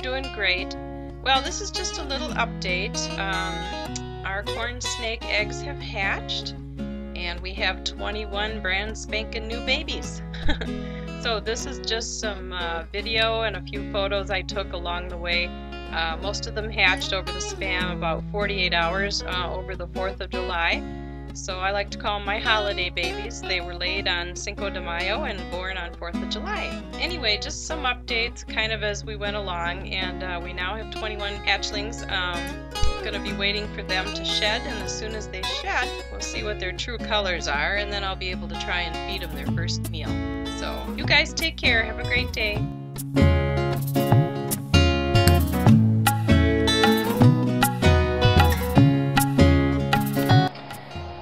doing great. Well, this is just a little update. Our corn snake eggs have hatched, and we have 21 brand spanking new babies. So this is just some video and a few photos I took along the way. Most of them hatched over the span of about 48 hours over the 4th of July. So I like to call them my holiday babies. They were laid on Cinco de Mayo and born on 4th of July. Anyway, just some updates kind of as we went along, and we now have 21 hatchlings. Going to be waiting for them to shed, and as soon as they shed, we'll see what their true colors are, and then I'll be able to try and feed them their first meal. So you guys take care. Have a great day.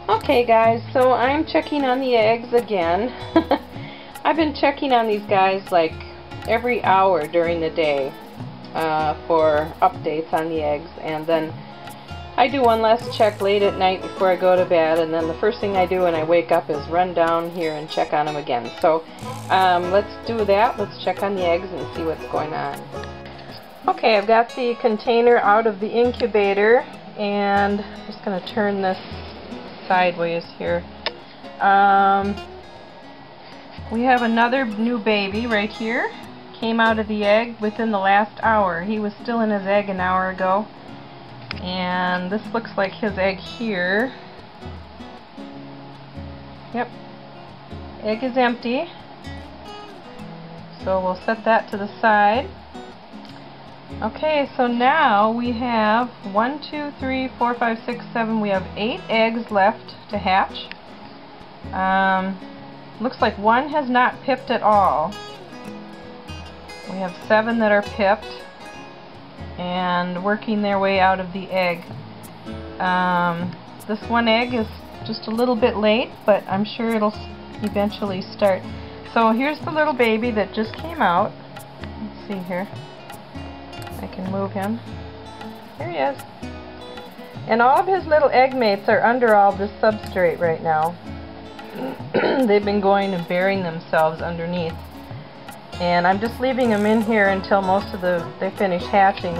Okay guys, so I'm checking on the eggs again. I've been checking on these guys like every hour during the day for updates on the eggs, and then I do one last check late at night before I go to bed, and then the first thing I do when I wake up is run down here and check on them again. So let's do that. Let's check on the eggs and see what's going on. Okay, I've got the container out of the incubator, and I'm just going to turn this sideways here. We have another new baby right here. Came out of the egg within the last hour. He was still in his egg an hour ago, and this looks like his egg here. Yep, egg is empty, so we'll set that to the side. Okay, so now we have 1, 2, 3, 4, 5, 6, 7. We have 8 eggs left to hatch. Looks like one has not pipped at all. We have 7 that are pipped and working their way out of the egg. This one egg is just a little bit late, but I'm sure it'll eventually start. So here's the little baby that just came out. Let's see here. I can move him. Here he is. And all of his little egg mates are under all this substrate right now. They've been going and burying themselves underneath. And I'm just leaving them in here until most of they finish hatching,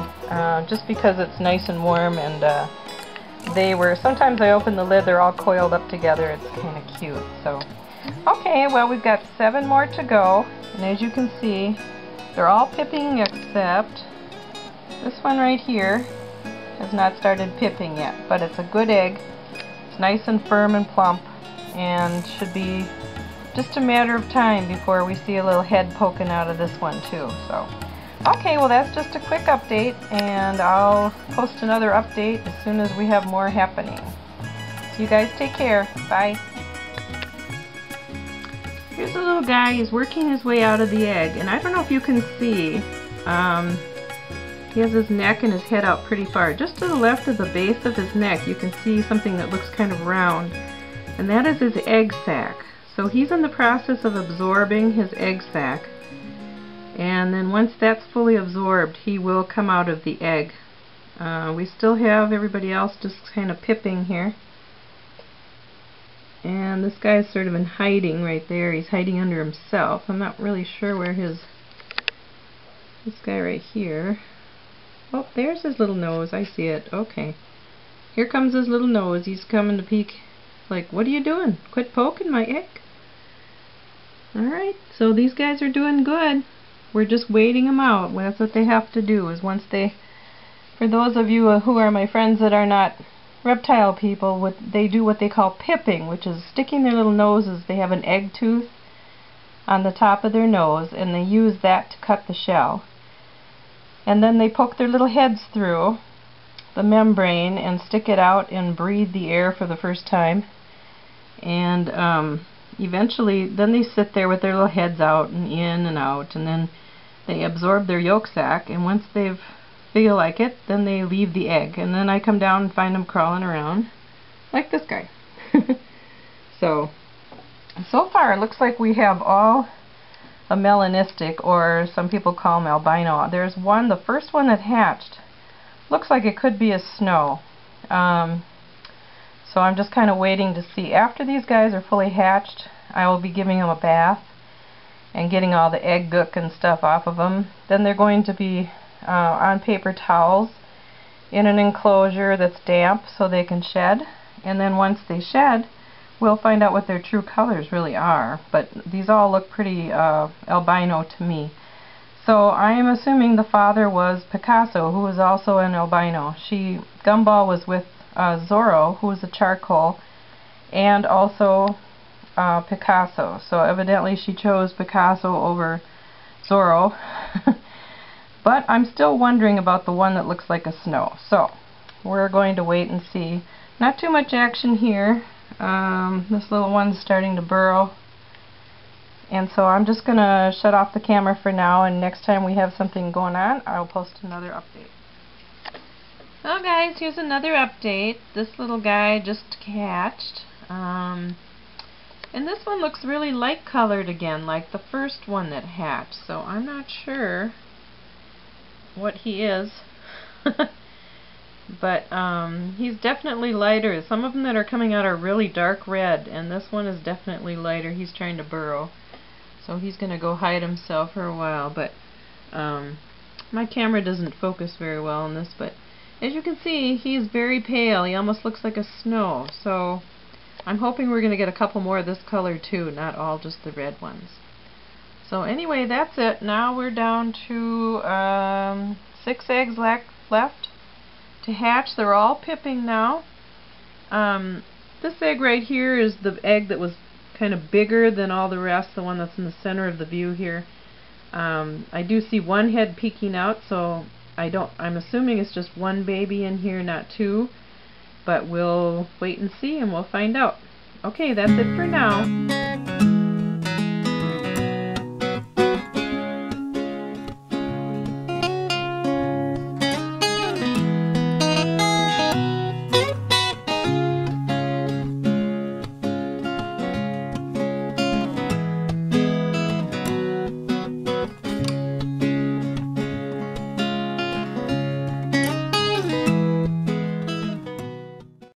just because it's nice and warm, and sometimes I open the lid, they're all coiled up together. It's kind of cute. So, okay, well, we've got 7 more to go, and as you can see, they're all pipping except this one right here has not started pipping yet, but it's a good egg. It's nice and firm and plump, and should be just a matter of time before we see a little head poking out of this one too. So, okay, well, that's just a quick update, and I'll post another update as soon as we have more happening. So you guys take care. Bye. Here's a little guy. He's working his way out of the egg, and I don't know if you can see. He has his neck and his head out pretty far. Just to the left of the base of his neck, you can see something that looks kind of round, and that is his egg sac. So he's in the process of absorbing his egg sac, and then once that's fully absorbed, he will come out of the egg. We still have everybody else just kind of pipping here, and this guy's sort of in hiding right there. He's hiding under himself. I'm not really sure where this guy right here. Oh, there's his little nose. I see it. Okay. Here comes his little nose. He's coming to peek. Like, what are you doing? Quit poking my egg. Alright, so these guys are doing good. We're just waiting them out. That's what they have to do, is once they... For those of you who are my friends that are not reptile people, they do what they call pipping, which is sticking their little noses. They have an egg tooth on the top of their nose, and they use that to cut the shell. And then they poke their little heads through the membrane and stick it out and breathe the air for the first time. And eventually, then they sit there with their little heads out and in and out, and then they absorb their yolk sac, and once they feel like it, then they leave the egg. And then I come down and find them crawling around, like this guy. So far it looks like we have all amelanistic, or some people call them albino. There's one, the first one that hatched, looks like it could be a snow. So I'm just kind of waiting to see. After these guys are fully hatched, I will be giving them a bath and getting all the egg gook and stuff off of them. Then they're going to be on paper towels in an enclosure that's damp so they can shed. And then once they shed, we'll find out what their true colors really are. But these all look pretty albino to me. So I am assuming the father was Picasso, who was also an albino. Gumball was with Zorro, who was a charcoal, and also Picasso. So evidently she chose Picasso over Zorro. But I'm still wondering about the one that looks like a snow. So we're going to wait and see. Not too much action here. This little one's starting to burrow. And so I'm just going to shut off the camera for now, and next time we have something going on, I'll post another update. Well guys, here's another update. This little guy just hatched. And this one looks really light colored again, like the first one that hatched. So I'm not sure what he is. But he's definitely lighter. Some of them that are coming out are really dark red, and this one is definitely lighter. He's trying to burrow. So he's going to go hide himself for a while. But my camera doesn't focus very well on this, but as you can see, he's very pale. He almost looks like a snow. So I'm hoping we're going to get a couple more of this color too, not all just the red ones. So anyway, that's it. Now we're down to 6 eggs left to hatch. They're all pipping now. This egg right here is the egg that was kind of bigger than all the rest, the one that's in the center of the view here. I do see one head peeking out, so I'm assuming it's just one baby in here, not two, but we'll wait and see and we'll find out. Okay, that's it for now.